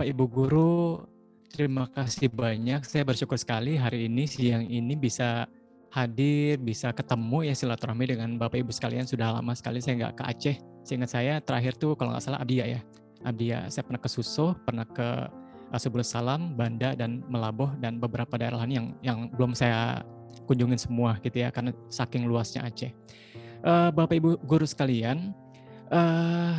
Bapak Ibu Guru, terima kasih banyak. Saya bersyukur sekali hari ini, siang ini bisa hadir, bisa ketemu ya silaturahmi dengan Bapak Ibu sekalian. Sudah lama sekali saya nggak ke Aceh. Seingat saya terakhir tuh kalau nggak salah Abdia ya. Abdia, saya pernah ke Suso, pernah ke Subul Salam, Banda, dan Melaboh, dan beberapa daerah lain yang belum saya kunjungin semua gitu ya, karena saking luasnya Aceh. Bapak Ibu Guru sekalian,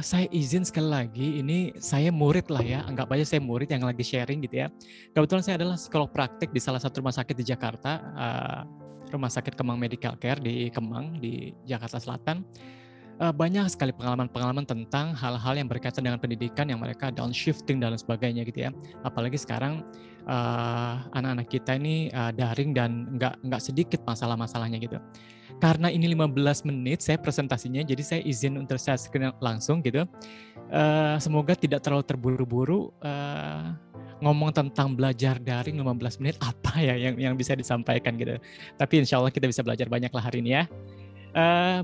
saya izin sekali lagi, ini saya murid lah ya, anggap aja saya murid yang lagi sharing gitu ya. Kebetulan saya adalah psikolog praktik di salah satu rumah sakit di Jakarta, Rumah Sakit Kemang Medical Care di Kemang, di Jakarta Selatan. Banyak sekali pengalaman-pengalaman tentang hal-hal yang berkaitan dengan pendidikan yang mereka downshifting dan sebagainya gitu ya. Apalagi sekarang anak-anak kita ini daring dan nggak sedikit masalah-masalahnya gitu. Karena ini 15 menit saya presentasinya, jadi saya izin untuk saya screen langsung gitu. Semoga tidak terlalu terburu-buru ngomong tentang belajar daring 15 menit apa ya yang bisa disampaikan gitu. Tapi insya Allah kita bisa belajar banyak lah hari ini ya.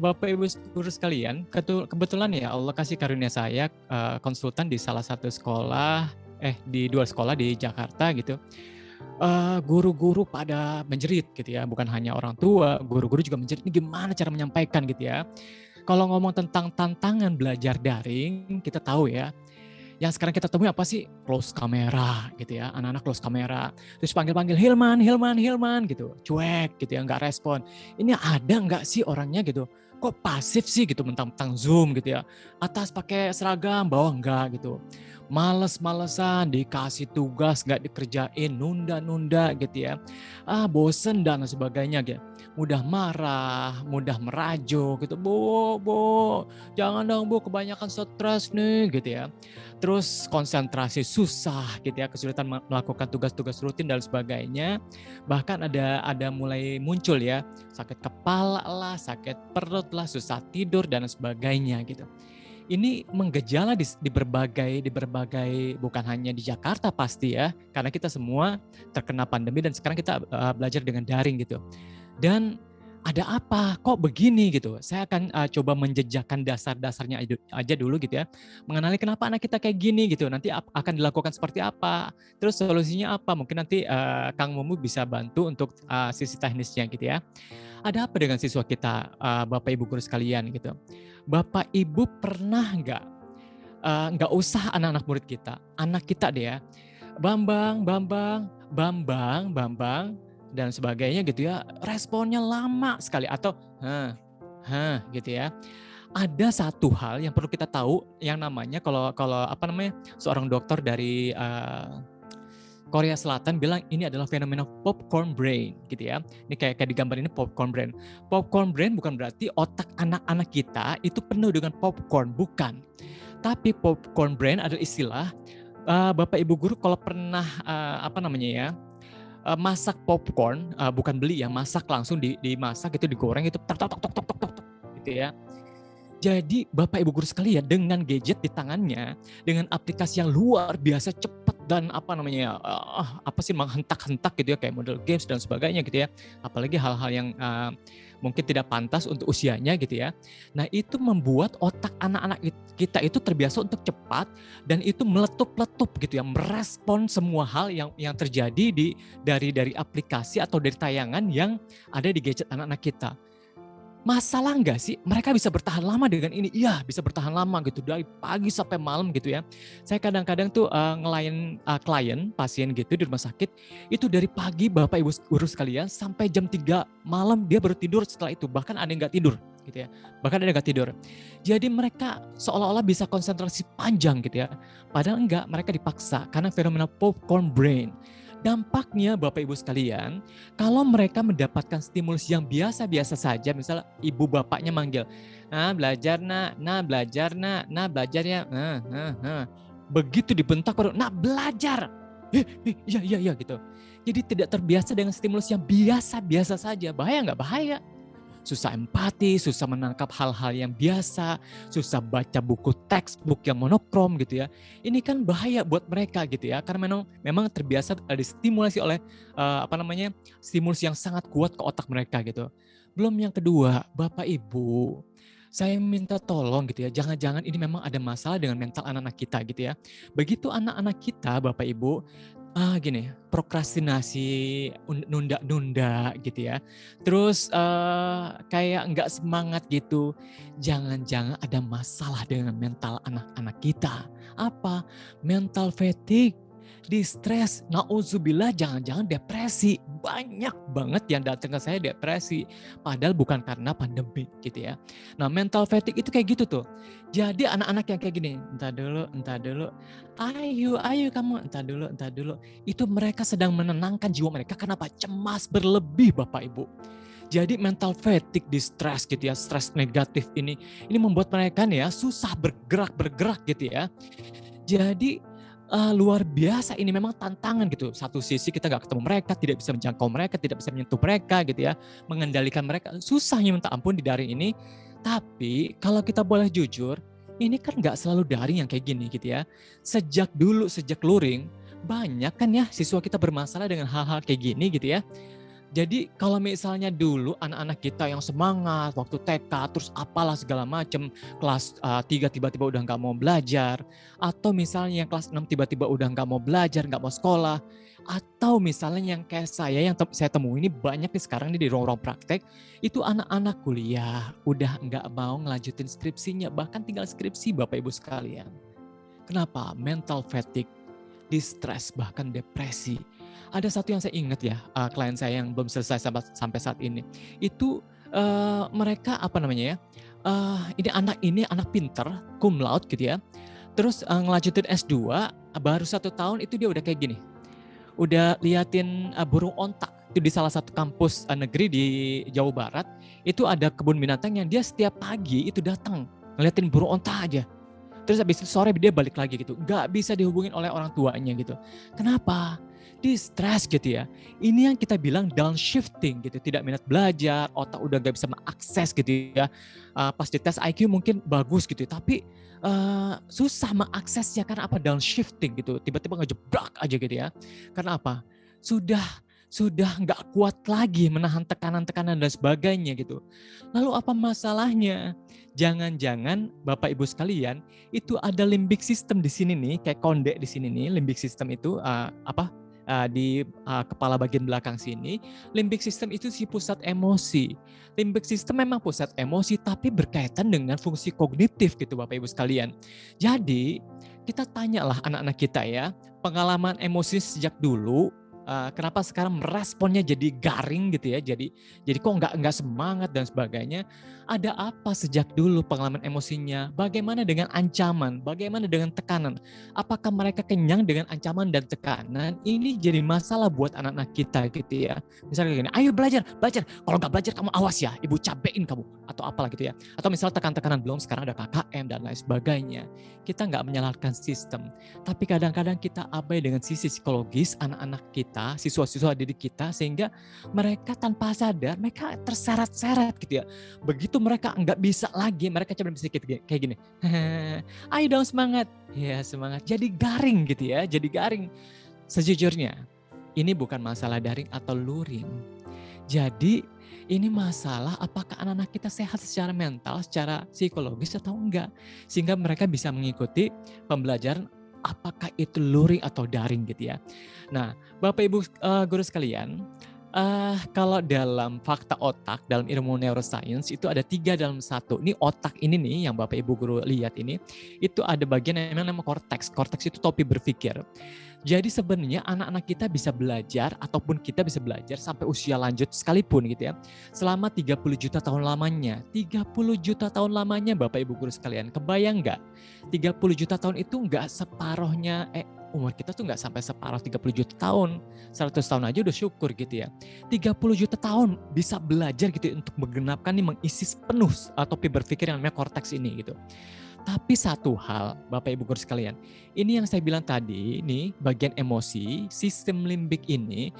Bapak Ibu Guru sekalian, kebetulan ya Allah kasih karunia saya konsultan di salah satu sekolah, di 2 sekolah di Jakarta gitu. Guru-guru pada menjerit gitu ya, bukan hanya orang tua, guru-guru juga menjerit, ini gimana cara menyampaikan gitu ya. Kalau ngomong tentang tantangan belajar daring, kita tahu ya, yang sekarang kita temui apa sih? Close kamera gitu ya, anak-anak close kamera. Terus panggil-panggil, Hilman, Hilman, Hilman gitu. Cuek gitu ya, nggak respon. Ini ada nggak sih orangnya gitu? Kok pasif sih gitu, mentang-mentang Zoom gitu ya. Atas pakai seragam, bawah enggak gitu. Males-malesan, dikasih tugas nggak dikerjain, nunda-nunda gitu ya. Bosen dan sebagainya gitu. Mudah marah, mudah merajuk gitu. Bu, jangan dong Bu, kebanyakan stres nih gitu ya. Terus konsentrasi susah gitu ya, kesulitan melakukan tugas-tugas rutin dan sebagainya. Bahkan ada mulai muncul ya, sakit kepala lah, sakit perut lah, susah tidur dan sebagainya gitu. Ini menggejala di berbagai, bukan hanya di Jakarta pasti ya, karena kita semua terkena pandemi dan sekarang kita belajar dengan daring gitu. Dan ada apa? Kok begini gitu? Saya akan coba menjejakkan dasar-dasarnya aja dulu gitu ya. Mengenali kenapa anak kita kayak gini gitu. Nanti akan dilakukan seperti apa? Terus solusinya apa? Mungkin nanti Kang Mumu bisa bantu untuk sisi teknisnya gitu ya. Ada apa dengan siswa kita, Bapak Ibu Guru sekalian gitu? Bapak Ibu pernah nggak usah anak-anak murid kita, anak kita deh ya, Bambang, Bambang, Bambang, Bambang, dan sebagainya gitu ya, responnya lama sekali atau hah gitu ya. Ada satu hal yang perlu kita tahu yang namanya kalau apa namanya, seorang dokter dari Korea Selatan bilang ini adalah fenomena popcorn brain gitu ya. Ini kayak di gambar ini popcorn brain. Popcorn brain bukan berarti otak anak-anak kita itu penuh dengan popcorn, bukan. Tapi popcorn brain adalah istilah Bapak Ibu Guru kalau pernah apa namanya ya, masak popcorn, bukan beli ya, masak langsung dimasak itu digoreng itu tok tok tok tok tok tok gitu ya. Jadi Bapak Ibu Guru sekalian dengan gadget di tangannya, dengan aplikasi yang luar biasa cepat dan apa namanya, apa sih menghentak-hentak gitu ya kayak model games dan sebagainya gitu ya. Apalagi hal-hal yang mungkin tidak pantas untuk usianya gitu ya. Nah itu membuat otak anak-anak kita itu terbiasa untuk cepat dan itu meletup-letup gitu ya, merespon semua hal yang terjadi dari aplikasi atau dari tayangan yang ada di gadget anak-anak kita. Masalah nggak sih mereka bisa bertahan lama dengan ini? Iya bisa bertahan lama gitu dari pagi sampai malam gitu ya. Saya kadang-kadang tuh ngelayan klien, pasien gitu di rumah sakit, itu dari pagi Bapak Ibu Guru sekalian sampai jam 3 malam dia baru tidur setelah itu. Bahkan ada yang nggak tidur gitu ya. Bahkan ada yang nggak tidur. Jadi mereka seolah-olah bisa konsentrasi panjang gitu ya. Padahal enggak, mereka dipaksa karena fenomena popcorn brain. Dampaknya Bapak Ibu sekalian, kalau mereka mendapatkan stimulus yang biasa-biasa saja, misalnya ibu bapaknya manggil, belajar nak belajar nak belajar ya, begitu dibentak baru, nak belajar, iya gitu. Jadi tidak terbiasa dengan stimulus yang biasa-biasa saja, bahaya nggak? Bahaya. Susah empati, susah menangkap hal-hal yang biasa, susah baca buku textbook yang monokrom gitu ya. Ini kan bahaya buat mereka gitu ya, karena memang terbiasa distimulasi oleh stimulus yang sangat kuat ke otak mereka gitu. Belum yang kedua, Bapak Ibu, Saya minta tolong gitu ya, jangan-jangan ini memang ada masalah dengan mental anak-anak kita gitu ya. Begitu anak-anak kita Bapak Ibu, gini, prokrastinasi, nunda-nunda gitu ya. Terus, kayak nggak semangat gitu, jangan-jangan ada masalah dengan mental anak-anak kita. Apa? Mental fatigue, distress, nauzubillah jangan-jangan depresi. Banyak banget yang datang ke saya depresi, padahal bukan karena pandemi gitu ya. Nah, mental fatigue itu kayak gitu tuh. Jadi anak-anak yang kayak gini, entar dulu, ayo, ayo kamu, entar dulu. Itu mereka sedang menenangkan jiwa mereka. Kenapa? Cemas berlebih Bapak Ibu. Jadi mental fatigue, distress gitu ya, stres negatif ini membuat mereka nih ya susah bergerak gitu ya. Jadi luar biasa ini memang tantangan gitu. Satu sisi kita nggak ketemu mereka, tidak bisa menjangkau mereka, tidak bisa menyentuh mereka gitu ya, mengendalikan mereka. Susahnya minta ampun di daring ini. Tapi kalau kita boleh jujur, ini kan nggak selalu daring yang kayak gini gitu ya. Sejak dulu, sejak luring, banyak kan ya siswa kita bermasalah dengan hal-hal kayak gini gitu ya. Jadi kalau misalnya dulu anak-anak kita yang semangat waktu TK terus apalah segala macam, kelas 3 tiba-tiba udah nggak mau belajar, atau misalnya yang kelas 6 tiba-tiba udah nggak mau belajar, nggak mau sekolah, atau misalnya yang kayak saya yang saya temui ini banyak nih sekarang nih di ruang-ruang praktek, itu anak-anak kuliah udah nggak mau ngelanjutin skripsinya, bahkan tinggal skripsi Bapak Ibu sekalian. Kenapa? Mental fatigue, distress, bahkan depresi. Ada satu yang saya ingat ya, klien saya yang belum selesai sampai saat ini. Itu mereka apa namanya ya, ini anak pinter, cum laude gitu ya. Terus ngelanjutin S2, baru 1 tahun itu dia udah kayak gini. Udah liatin burung onta. Itu di salah satu kampus negeri di Jawa Barat. Itu ada kebun binatang yang dia setiap pagi itu datang ngeliatin burung onta aja. Terus habis itu sore dia balik lagi gitu. Gak bisa dihubungin oleh orang tuanya gitu. Kenapa? Di-stress gitu ya. Ini yang kita bilang downshifting gitu. Tidak minat belajar, otak udah gak bisa mengakses gitu ya. Pas dites IQ mungkin bagus gitu. Tapi susah mengaksesnya karena apa? Downshifting gitu. Tiba-tiba ngejebrak aja gitu ya. Karena apa? Sudah nggak kuat lagi menahan tekanan-tekanan dan sebagainya gitu. Lalu apa masalahnya? Jangan-jangan Bapak Ibu sekalian itu ada limbic system di sini nih, kayak konde di sini nih, limbic system itu di kepala bagian belakang sini. Limbic system itu si pusat emosi. Limbic system memang pusat emosi tapi berkaitan dengan fungsi kognitif gitu Bapak Ibu sekalian. Jadi kita tanyalah anak-anak kita ya, pengalaman emosi sejak dulu, kenapa sekarang meresponnya jadi garing gitu ya, jadi kok nggak semangat dan sebagainya. Ada apa sejak dulu pengalaman emosinya? Bagaimana dengan ancaman? Bagaimana dengan tekanan? Apakah mereka kenyang dengan ancaman dan tekanan? Ini jadi masalah buat anak-anak kita gitu ya. Misalnya gini, ayo belajar. Kalau nggak belajar kamu awas ya, ibu cabein kamu atau apalah gitu ya. Atau misal tekan-tekanan belum sekarang ada KKM dan lain sebagainya. Kita nggak menyalahkan sistem, tapi kadang-kadang kita abai dengan sisi psikologis anak-anak kita, siswa-siswa didik kita, sehingga mereka tanpa sadar mereka terseret-seret gitu ya. Begitu mereka nggak bisa lagi, mereka cuma bisa kayak gini. Ayo dong semangat. Ya semangat. Jadi garing gitu ya, jadi garing. Sejujurnya, ini bukan masalah daring atau luring. Jadi ini masalah apakah anak-anak kita sehat secara mental, secara psikologis atau enggak. Sehingga mereka bisa mengikuti pembelajaran apakah itu luring atau daring gitu ya. Nah, Bapak Ibu guru sekalian, kalau dalam fakta otak, dalam ilmu neuroscience itu ada 3 dalam 1. Ini otak ini nih yang Bapak Ibu guru lihat ini, itu ada bagian yang namanya korteks. Korteks itu topi berpikir. Jadi sebenarnya anak-anak kita bisa belajar ataupun kita bisa belajar sampai usia lanjut sekalipun gitu ya. Selama 30 juta tahun lamanya. 30 juta tahun lamanya Bapak Ibu guru sekalian. Kebayang nggak? 30 juta tahun itu nggak separohnya, umur kita tuh nggak sampai separuh 30 juta tahun. 100 tahun aja udah syukur gitu ya. 30 juta tahun bisa belajar gitu ya, untuk menggenapkan nih, mengisi penuh topi berpikir yang namanya korteks ini gitu. Tapi satu hal, Bapak Ibu guru sekalian, ini yang saya bilang tadi, ini bagian emosi, sistem limbik ini,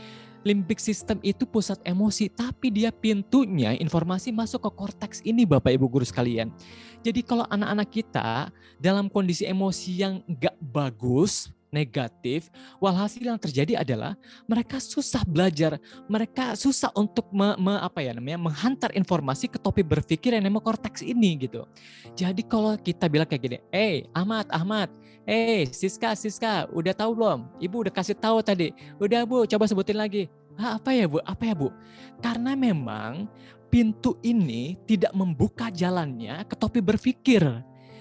limbik system itu pusat emosi, tapi dia pintunya informasi masuk ke korteks ini Bapak Ibu guru sekalian. Jadi kalau anak-anak kita dalam kondisi emosi yang nggak bagus, negatif, walhasil yang terjadi adalah mereka susah belajar, mereka susah untuk menghantar informasi ke topik berpikir yang namanya korteks ini gitu. Jadi kalau kita bilang kayak gini, Ahmad, Siska, udah tahu belum? Ibu udah kasih tahu tadi. Udah Bu, coba sebutin lagi. Apa ya Bu? Karena memang pintu ini tidak membuka jalannya ke topik berpikir.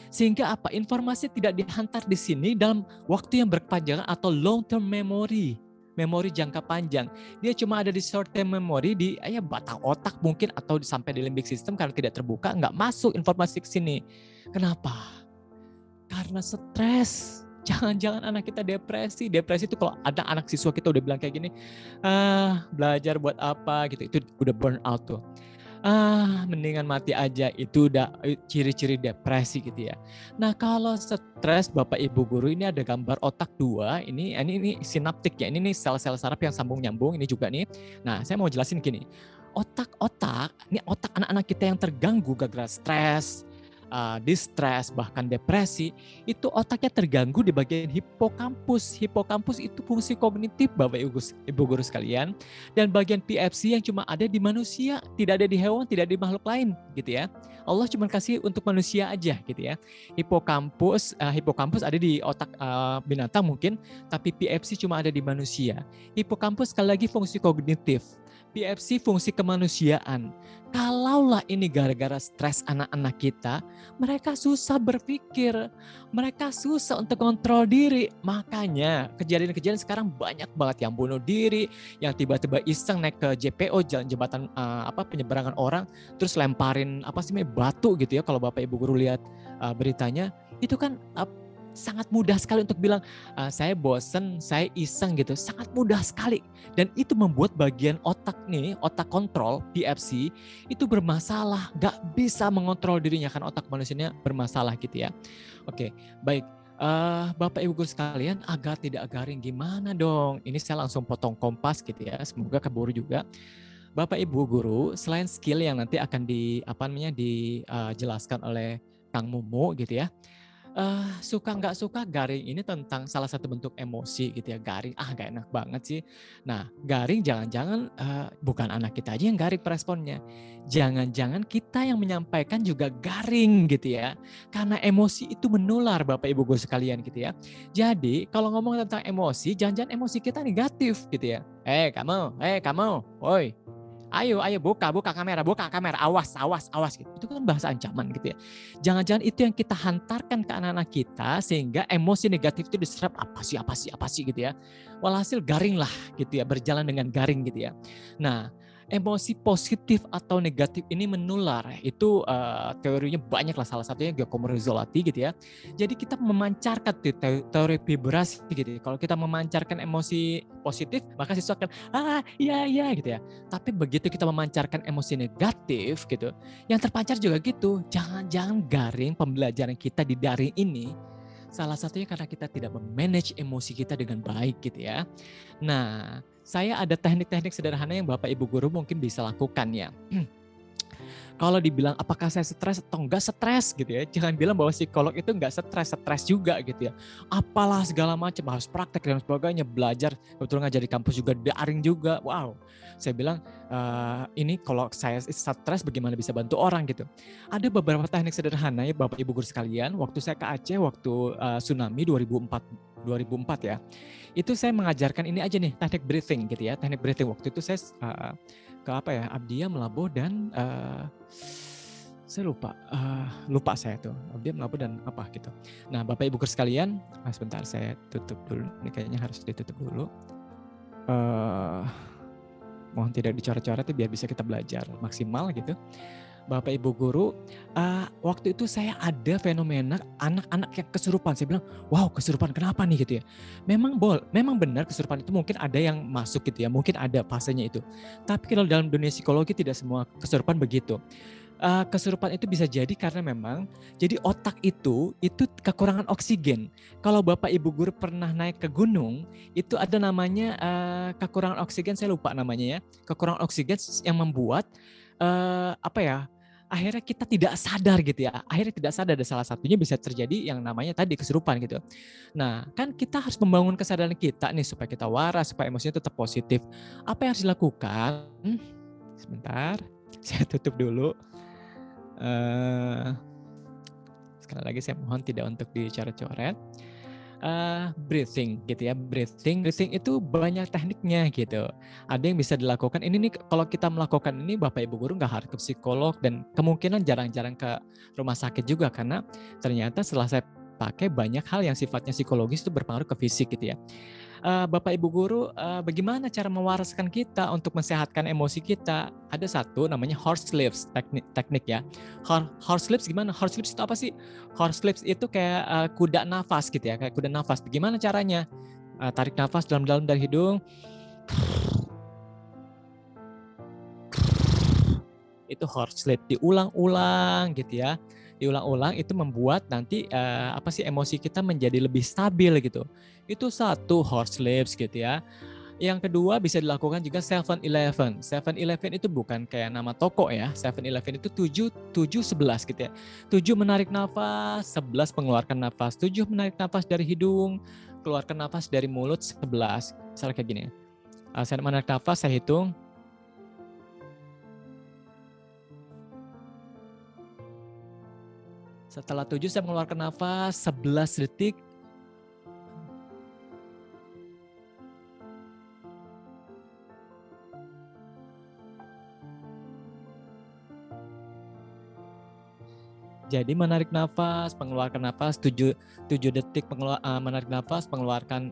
Sehingga informasi tidak dihantar di sini dalam waktu yang berkepanjangan atau long term memory, memori jangka panjang. Dia cuma ada di short term memory di batang otak mungkin atau sampai di limbic system karena tidak terbuka, nggak masuk informasi ke sini. Kenapa? Karena stres. Jangan-jangan anak kita depresi. Depresi itu kalau ada anak siswa kita udah bilang kayak gini, belajar buat apa gitu, itu udah burn out tuh. Mendingan mati aja, itu udah ciri-ciri depresi gitu ya. Nah kalau stres Bapak Ibu Guru, ini ada gambar otak dua, ini sinaptik ya, ini sel-sel saraf yang sambung-nyambung, ini juga nih. Nah saya mau jelasin gini, ini otak anak-anak kita yang terganggu gara-gara stres, distress, bahkan depresi, itu otaknya terganggu di bagian hipokampus. Hipokampus itu fungsi kognitif Bapak Ibu Guru sekalian, dan bagian PFC yang cuma ada di manusia, tidak ada di hewan, tidak di makhluk lain gitu ya. Allah cuma kasih untuk manusia aja gitu ya. Hipokampus ada di otak binatang mungkin, tapi PFC cuma ada di manusia. Hipokampus sekali lagi fungsi kognitif, PFC fungsi kemanusiaan. Kalaulah ini gara-gara stres anak-anak kita, mereka susah berpikir, mereka susah untuk kontrol diri. Makanya kejadian-kejadian sekarang banyak banget yang bunuh diri, yang tiba-tiba iseng naik ke JPO, jalan jembatan penyeberangan orang, terus lemparin batu gitu ya. Kalau Bapak Ibu Guru lihat beritanya, itu kan sangat mudah sekali untuk bilang saya bosen, saya iseng gitu, sangat mudah sekali. Dan itu membuat bagian otak nih, otak kontrol PFC itu bermasalah, gak bisa mengontrol dirinya kan, otak manusianya bermasalah gitu ya. Oke, baik. Bapak Ibu Guru sekalian, agar tidak garing gimana dong? Ini saya langsung potong kompas gitu ya, semoga keburu juga. Bapak Ibu Guru, selain skill yang nanti akan dijelaskan oleh Kang Mumu gitu ya, suka nggak suka garing ini tentang salah satu bentuk emosi gitu ya. Garing, gak enak banget sih. Nah garing jangan-jangan bukan anak kita aja yang garing responnya, jangan-jangan kita yang menyampaikan juga garing gitu ya, karena emosi itu menular Bapak Ibu Guru sekalian gitu ya. Jadi kalau ngomong tentang emosi, jangan-jangan emosi kita negatif gitu ya. Kamu, woi, ayo buka kamera, awas gitu. Itu kan bahasa ancaman gitu ya. Jangan-jangan itu yang kita hantarkan ke anak-anak kita sehingga emosi negatif itu diserap apa sih gitu ya. Walhasil garing lah gitu ya, berjalan dengan garing gitu ya. Nah, emosi positif atau negatif ini menular. Itu teorinya banyak lah, salah satunya Giacomo Rizzolatti gitu ya. Jadi kita memancarkan teori vibrasi gitu ya. Kalau kita memancarkan emosi positif, maka siswa akan iya gitu ya. Tapi begitu kita memancarkan emosi negatif gitu, yang terpancar juga gitu. Jangan-jangan garing pembelajaran kita di daring ini salah satunya karena kita tidak memanage emosi kita dengan baik gitu ya. Nah, saya ada teknik-teknik sederhana yang Bapak Ibu Guru mungkin bisa lakukan ya. Kalau dibilang apakah saya stres atau enggak stres gitu ya, jangan bilang bahwa psikolog itu enggak stres juga gitu ya. Apalah segala macam, harus praktek dan sebagainya, belajar, betul ngajar di kampus juga daring juga. Wow, saya bilang ini kalau saya stres bagaimana bisa bantu orang gitu. Ada beberapa teknik sederhana ya Bapak Ibu Guru sekalian, waktu saya ke Aceh waktu tsunami 2004 ya. Itu saya mengajarkan ini aja nih, teknik breathing gitu ya. Teknik breathing waktu itu saya ke Abdiya, Melabuh dan saya lupa saya tuh Abdiya, Melabuh dan apa gitu. Nah Bapak Ibu Guru sekalian, sebentar saya tutup dulu, ini kayaknya harus ditutup dulu. Mohon tidak dicoret-coret biar bisa kita belajar maksimal gitu. Bapak Ibu Guru, waktu itu saya ada fenomena anak-anak yang kesurupan. Saya bilang, wow kesurupan kenapa nih gitu ya. Memang benar kesurupan itu mungkin ada yang masuk gitu ya, mungkin ada fasenya itu. Tapi kalau dalam dunia psikologi tidak semua kesurupan begitu. Kesurupan itu bisa jadi karena memang, jadi otak itu kekurangan oksigen. Kalau Bapak Ibu Guru pernah naik ke gunung, itu ada namanya kekurangan oksigen, saya lupa namanya ya. Kekurangan oksigen yang membuat akhirnya kita tidak sadar gitu ya. Akhirnya tidak sadar, dan salah satunya bisa terjadi yang namanya tadi kesurupan gitu. Nah, kan kita harus membangun kesadaran kita nih supaya kita waras, supaya emosinya tetap positif. Apa yang harus dilakukan? Sebentar, saya tutup dulu. Sekali lagi saya mohon tidak untuk dicoret-coret. Breathing gitu ya, breathing itu banyak tekniknya gitu. Ada yang bisa dilakukan, ini nih kalau kita melakukan ini Bapak Ibu guru nggak harus ke psikolog, dan kemungkinan jarang-jarang ke rumah sakit juga, karena ternyata setelah saya pakai banyak hal yang sifatnya psikologis itu berpengaruh ke fisik gitu ya. Bapak Ibu guru, bagaimana cara mewaraskan kita untuk mensehatkan emosi kita? Ada satu namanya horse lips, teknik ya. Horse lips gimana? Horse lips itu apa sih? Horse lips itu kayak kuda nafas gitu ya, kayak kuda nafas. Bagaimana caranya? Tarik nafas dalam-dalam dari hidung. Itu horse lips, diulang-ulang gitu ya. Diulang-ulang itu membuat nanti emosi kita menjadi lebih stabil gitu. Itu satu, horse lips gitu ya. Yang kedua bisa dilakukan juga 7-Eleven. 7-Eleven itu bukan kayak nama toko ya. 7-Eleven itu 7-11 gitu ya. 7 menarik nafas, 11 mengeluarkan nafas. 7 menarik nafas dari hidung, keluarkan nafas dari mulut, 11. Misalnya kayak gini ya. Saya menarik nafas, saya hitung. Setelah 7 saya mengeluarkan nafas 11 detik. Jadi menarik nafas, mengeluarkan nafas 7 detik, menarik nafas, mengeluarkan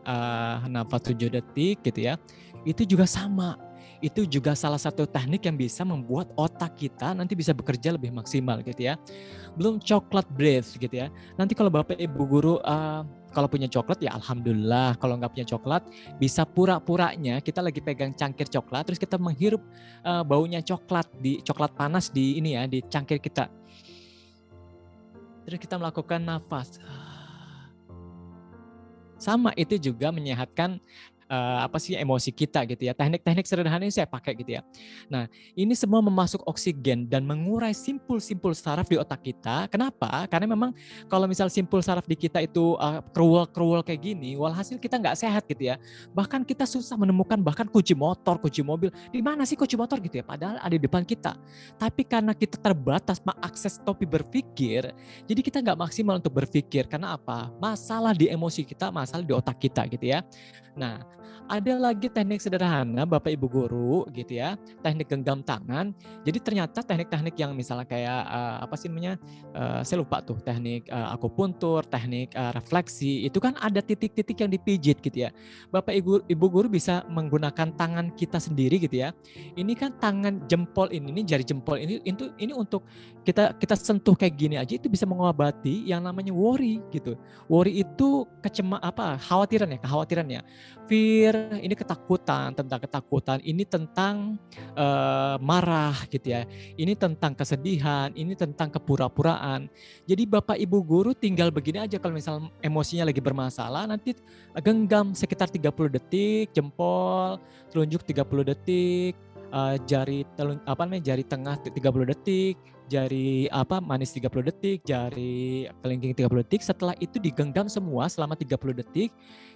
nafas 7 detik gitu ya. Itu juga sama. Itu juga salah satu teknik yang bisa membuat otak kita nanti bisa bekerja lebih maksimal gitu ya. Belum coklat breath gitu ya. Nanti kalau Bapak Ibu guru kalau punya coklat ya alhamdulillah, kalau nggak punya coklat bisa pura-puranya kita lagi pegang cangkir coklat terus kita menghirup baunya coklat panas di ini ya, di cangkir kita. Terus kita melakukan nafas. Sama, itu juga menyehatkan emosi kita gitu ya. Teknik-teknik sederhana ini saya pakai gitu ya. Nah, ini semua memasuk oksigen dan mengurai simpul-simpul saraf di otak kita. Kenapa? Karena memang kalau misal simpul saraf di kita itu kerual-kerual kayak gini, walhasil kita nggak sehat gitu ya. Bahkan kita susah menemukan bahkan kunci motor, kunci mobil. Di mana sih kunci motor gitu ya? Padahal ada di depan kita. Tapi karena kita terbatas mengakses topi berpikir, jadi kita nggak maksimal untuk berpikir. Karena apa? Masalah di emosi kita, masalah di otak kita gitu ya. Nah, ada lagi teknik sederhana Bapak Ibu guru gitu ya, teknik genggam tangan. Jadi ternyata teknik-teknik yang misalnya kayak saya lupa tuh, teknik akupuntur, teknik refleksi, itu kan ada titik-titik yang dipijit gitu ya. Bapak Ibu guru bisa menggunakan tangan kita sendiri gitu ya. Ini kan tangan jempol ini jari jempol ini untuk kita sentuh kayak gini aja itu bisa mengobati yang namanya worry gitu. Worry itu kekhawatiran ya. Fear ini ketakutan, ini tentang marah gitu ya. Ini tentang kesedihan, ini tentang kepura-puraan. Jadi Bapak Ibu guru tinggal begini aja, kalau misal emosinya lagi bermasalah nanti genggam sekitar 30 detik jempol, telunjuk 30 detik, jari tengah 30 detik, jari manis 30 detik, jari kelingking 30 detik. Setelah itu digenggam semua selama 30 detik,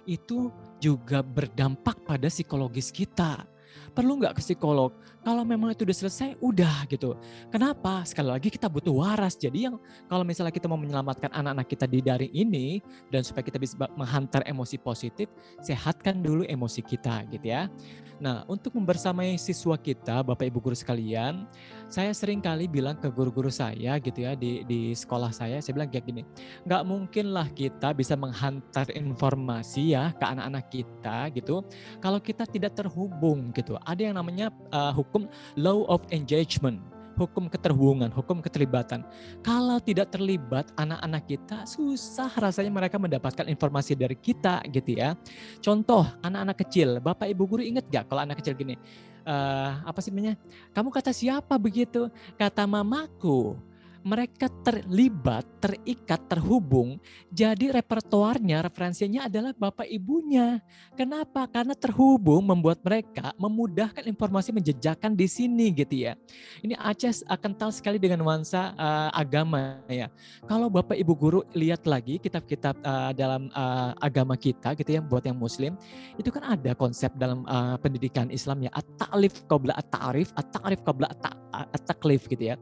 itu juga berdampak pada psikologis kita. Perlu nggak ke psikolog? Kalau memang itu udah selesai, udah gitu. Kenapa? Sekali lagi kita butuh waras. Jadi yang kalau misalnya kita mau menyelamatkan anak-anak kita di daring ini, dan supaya kita bisa menghantar emosi positif, sehatkan dulu emosi kita gitu ya. Nah, untuk membersamai siswa kita, Bapak Ibu guru sekalian, saya sering kali bilang ke guru-guru saya gitu ya, di sekolah saya bilang kayak gini, nggak mungkin lah kita bisa menghantar informasi ya ke anak-anak kita gitu, kalau kita tidak terhubung gitu. Ada yang namanya hukum law of engagement, hukum keterhubungan, hukum keterlibatan. Kalau tidak terlibat anak-anak kita, susah rasanya mereka mendapatkan informasi dari kita gitu ya. Contoh, anak-anak kecil, Bapak Ibu guru ingat gak kalau anak kecil gini, kamu kata siapa begitu? Kata mamaku. mereka terlibat, terikat, terhubung. Jadi repertoarnya, referensinya adalah bapak ibunya. Kenapa? Karena terhubung membuat mereka memudahkan informasi menjejakkan di sini gitu ya. Ini Aceh kental sekali dengan nuansa agama ya. Kalau bapak ibu guru lihat lagi kitab-kitab dalam agama kita gitu ya, buat yang muslim, itu kan ada konsep dalam pendidikan Islam ya, at-ta'lif qabla at-ta'rif, at-ta'rif qabla at-taklif gitu ya.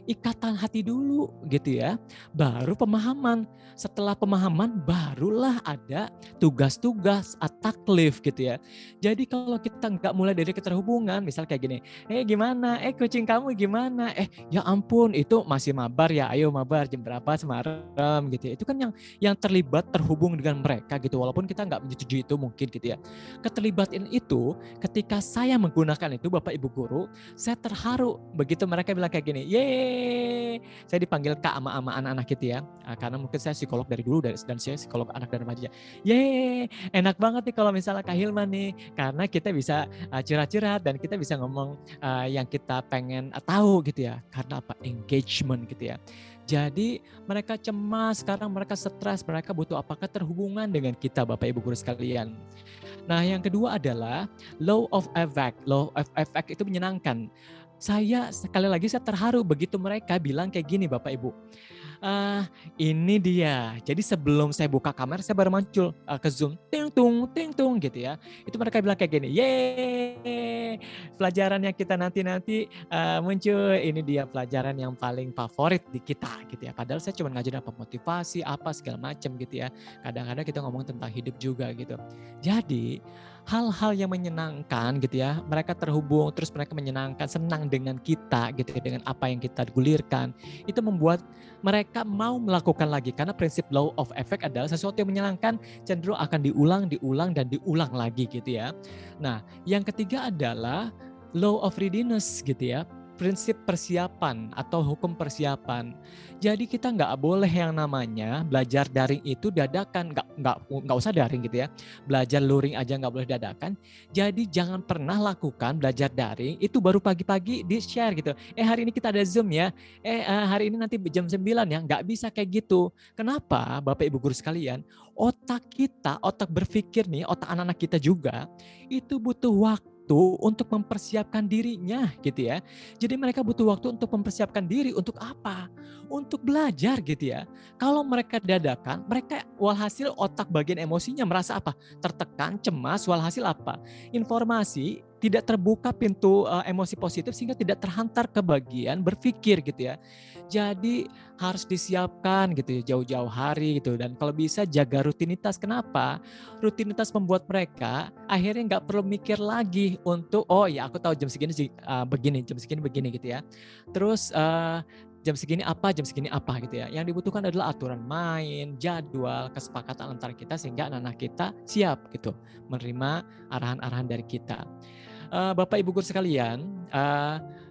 Ikatan hati dulu gitu ya, baru pemahaman. Setelah pemahaman barulah ada tugas-tugas at-taklif gitu ya. Jadi kalau kita nggak mulai dari keterhubungan, misal kayak gini, gimana, kucing kamu gimana, ya ampun itu masih mabar ya, ayo mabar jam berapa semalam gitu ya. Itu kan yang terlibat terhubung dengan mereka gitu, walaupun kita nggak menyetujui itu mungkin gitu ya. Keterlibatan itu ketika saya menggunakan itu Bapak Ibu guru, saya terharu begitu mereka bilang kayak gini, yeay, saya dipanggil Kak ama anak-anak gitu ya, karena mungkin saya psikolog dari dulu dan saya psikolog anak dan remaja. Yeay, enak banget nih kalau misalnya Kak Hilman nih, karena kita bisa curhat-curhat dan kita bisa ngomong yang kita pengen tahu gitu ya, karena apa? Engagement gitu ya. Jadi mereka cemas, sekarang mereka stres, mereka butuh apakah terhubungan dengan kita Bapak Ibu guru sekalian. Nah yang kedua adalah law of effect. Law of effect itu menyenangkan. Saya sekali lagi saya terharu begitu mereka bilang kayak gini Bapak Ibu. Ini dia. Jadi sebelum saya buka kamera saya baru muncul ke Zoom, ting tung gitu ya. Itu mereka bilang kayak gini, yeay, pelajaran yang kita nanti muncul. Ini dia pelajaran yang paling favorit di kita gitu ya. Padahal saya cuma ngajarin apa motivasi, apa segala macam gitu ya. Kadang-kadang kita ngomong tentang hidup juga gitu. Jadi hal-hal yang menyenangkan gitu ya, mereka terhubung terus mereka menyenangkan, senang dengan kita gitu ya, dengan apa yang kita gulirkan, itu membuat mereka mau melakukan lagi karena prinsip law of effect adalah sesuatu yang menyenangkan cenderung akan diulang lagi gitu ya. Nah, yang ketiga adalah law of readiness gitu ya. Prinsip persiapan atau hukum persiapan. Jadi kita nggak boleh yang namanya belajar daring itu dadakan, nggak usah daring gitu ya. Belajar luring aja nggak boleh dadakan. Jadi jangan pernah lakukan belajar daring itu baru pagi-pagi di share gitu. Hari ini kita ada Zoom ya. Hari ini nanti jam 9 ya. Nggak bisa kayak gitu. Kenapa Bapak Ibu guru sekalian? Otak kita, otak berpikir nih, otak anak-anak kita juga itu butuh waktu untuk mempersiapkan dirinya gitu ya. Jadi mereka butuh waktu untuk mempersiapkan diri untuk apa? Untuk belajar gitu ya. Kalau mereka dadakan, mereka walhasil otak bagian emosinya merasa apa? Tertekan, cemas, walhasil apa? Informasi tidak terbuka pintu emosi positif sehingga tidak terhantar ke bagian berpikir gitu ya. Jadi harus disiapkan gitu ya jauh-jauh hari gitu, dan kalau bisa jaga rutinitas. Kenapa? Rutinitas membuat mereka akhirnya nggak perlu mikir lagi untuk ya aku tahu jam segini begini, jam segini begini gitu ya. Terus jam segini apa gitu ya. Yang dibutuhkan adalah aturan main, jadwal, kesepakatan antara kita sehingga anak-anak kita siap gitu menerima arahan-arahan dari kita. Bapak Ibu guru sekalian,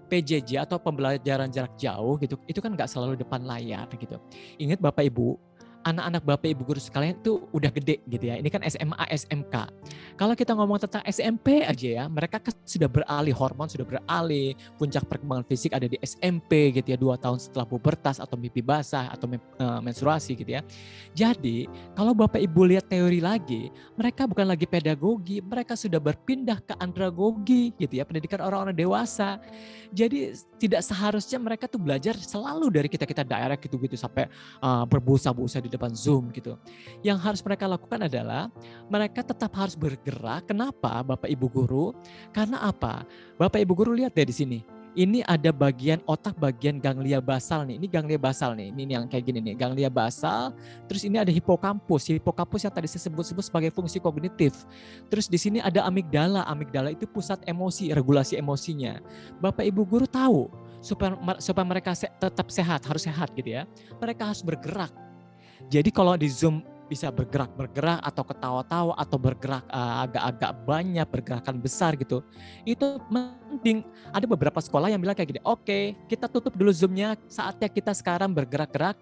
PJJ atau pembelajaran jarak jauh gitu, itu kan nggak selalu depan layar gitu. Ingat Bapak Ibu, anak-anak Bapak Ibu guru sekalian itu udah gede gitu ya. Ini kan SMA, SMK. Kalau kita ngomong tentang SMP aja ya, mereka kan sudah beralih hormon, sudah beralih, puncak perkembangan fisik ada di SMP gitu ya, 2 tahun setelah pubertas atau mimpi basah atau menstruasi gitu ya. Jadi kalau Bapak Ibu lihat teori lagi, mereka bukan lagi pedagogi, mereka sudah berpindah ke andragogi gitu ya, pendidikan orang-orang dewasa. Jadi tidak seharusnya mereka tuh belajar selalu dari kita-kita daerah gitu-gitu sampai berbusa-busa di depan Zoom gitu. Yang harus mereka lakukan adalah mereka tetap harus bergerak. Kenapa Bapak Ibu guru? Karena apa? Bapak Ibu guru lihat deh di sini. Ini ada bagian otak bagian ganglia basal nih. Ini ganglia basal nih. Ini yang kayak gini nih, ganglia basal. Terus ini ada hipokampus. Hipokampus yang tadi saya sebut sebagai fungsi kognitif. Terus di sini ada amigdala. Amigdala itu pusat emosi, regulasi emosinya. Bapak Ibu guru tahu supaya mereka tetap sehat, harus sehat gitu ya. Mereka harus bergerak. Jadi kalau di Zoom bisa bergerak atau ketawa-tawa atau bergerak agak-agak banyak, bergerakan besar gitu. Itu penting. Ada beberapa sekolah yang bilang kayak gini, oke, kita tutup dulu Zoom-nya, saatnya kita sekarang bergerak-gerak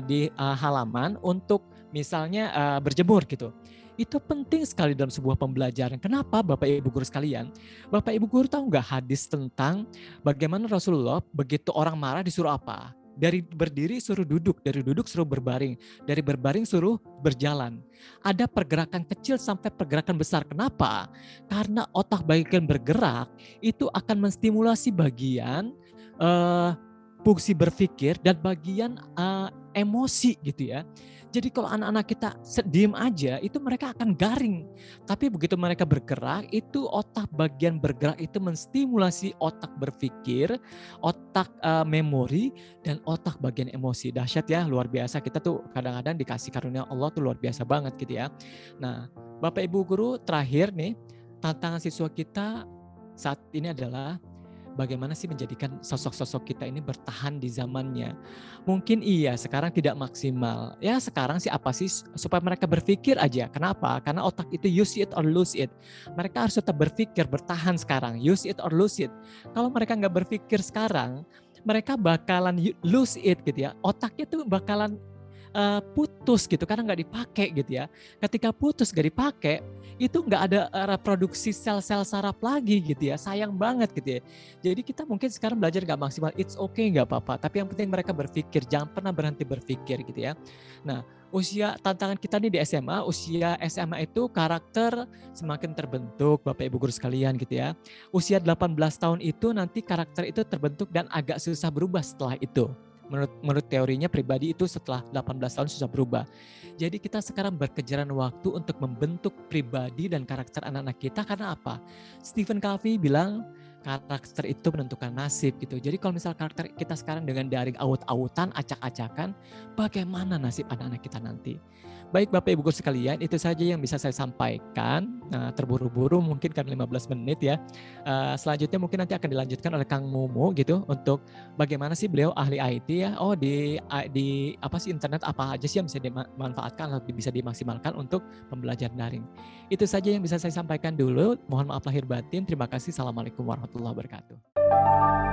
di halaman untuk misalnya berjemur gitu. Itu penting sekali dalam sebuah pembelajaran. Kenapa Bapak Ibu guru sekalian? Bapak Ibu guru tahu nggak hadis tentang bagaimana Rasulullah begitu orang marah disuruh apa? Dari berdiri suruh duduk, dari duduk suruh berbaring, dari berbaring suruh berjalan. Ada pergerakan kecil sampai pergerakan besar. Kenapa? Karena otak bagian bergerak itu akan menstimulasi bagian eh, fungsi berpikir dan bagian emosi gitu ya. Jadi kalau anak-anak kita diem aja itu mereka akan garing. Tapi begitu mereka bergerak itu otak bagian bergerak itu menstimulasi otak berpikir, otak memori dan otak bagian emosi. Dahsyat ya, luar biasa. Kita tuh kadang-kadang dikasih karunia Allah tuh luar biasa banget gitu ya. Nah, Bapak Ibu guru terakhir nih, tantangan siswa kita saat ini adalah bagaimana sih menjadikan sosok-sosok kita ini bertahan di zamannya. Mungkin iya sekarang tidak maksimal. Ya sekarang sih apa sih supaya mereka berpikir aja. Kenapa? Karena otak itu use it or lose it. Mereka harus tetap berpikir, bertahan sekarang. Use it or lose it. Kalau mereka nggak berpikir sekarang, mereka bakalan lose it gitu ya. Otaknya tuh bakalan putus gitu karena nggak dipakai gitu ya. Ketika putus nggak dipakai, itu nggak ada reproduksi sel-sel saraf lagi gitu ya. Sayang banget gitu ya. Jadi kita mungkin sekarang belajar nggak maksimal, it's okay nggak apa-apa. Tapi yang penting mereka berpikir, jangan pernah berhenti berpikir gitu ya. Nah, usia tantangan kita nih di SMA, usia SMA itu karakter semakin terbentuk Bapak Ibu guru sekalian gitu ya. Usia 18 tahun itu nanti karakter itu terbentuk dan agak susah berubah setelah itu. Menurut teorinya pribadi itu setelah 18 tahun susah berubah. Jadi kita sekarang berkejaran waktu untuk membentuk pribadi dan karakter anak-anak kita karena apa? Stephen Covey bilang karakter itu menentukan nasib gitu. Jadi kalau misal karakter kita sekarang dengan daring aut-autan, acak-acakan, bagaimana nasib anak-anak kita nanti? Baik Bapak Ibu guru sekalian, itu saja yang bisa saya sampaikan. Nah, terburu-buru mungkin kan 15 menit ya. Selanjutnya mungkin nanti akan dilanjutkan oleh Kang Momo gitu untuk bagaimana sih beliau ahli IT ya. Oh di apa sih internet apa aja sih yang bisa dimanfaatkan atau bisa dimaksimalkan untuk pembelajaran daring. Itu saja yang bisa saya sampaikan dulu. Mohon maaf lahir batin. Terima kasih. Assalamualaikum warahmatullahi wabarakatuh.